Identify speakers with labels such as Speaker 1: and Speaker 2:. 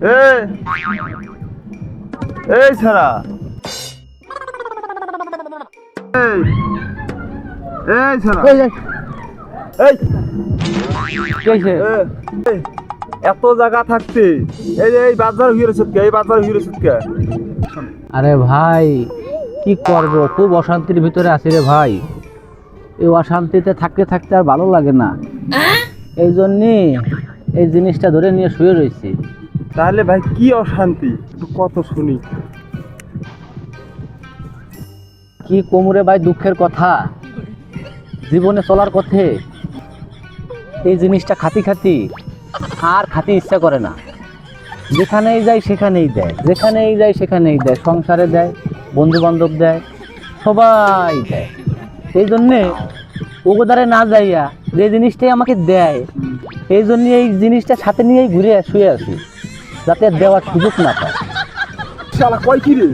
Speaker 1: এই এই ছাড়া এই এই ছাড়া
Speaker 2: এই
Speaker 1: এই
Speaker 2: কি হইছে?
Speaker 1: এই, এত জায়গা থাকতে এই যে এই বাজার হয়ে রয়েছে কে? এই বাজার হয়ে রয়েছে কে?
Speaker 2: আরে ভাই কি করব, খুব অশান্তির ভিতরে আছি রে ভাই। এই অশান্তিতে থাকতে থাকতে আর ভালো লাগে না, এই জন্যে এই জিনিসটা ধরে নিয়ে শুয়ে রয়েছি।
Speaker 1: তাহলে ভাই কি অশান্তি একটু কত শুনি।
Speaker 2: কি কোমরে ভাই, দুঃখের কথা। জীবনে চলার পথে এই জিনিসটা খাতি খাতি আর খাতি ইচ্ছা করে না। যেখানেই যাই সেখানেই দেয়, যেখানেই যাই সেখানেই দেয়, সংসারে দেয়, বন্ধু বান্ধব দেয়, সবাই দেয়। এই জন্যে ওগোদারে না যাইয়া যে জিনিসটাই আমাকে দেয়, এই জন্য এই জিনিসটা সাথে নিয়েই ঘুরে শুয়ে আছি, যাতে দেওয়ার সুযোগ না পায়।
Speaker 1: শালা কয় কি রে?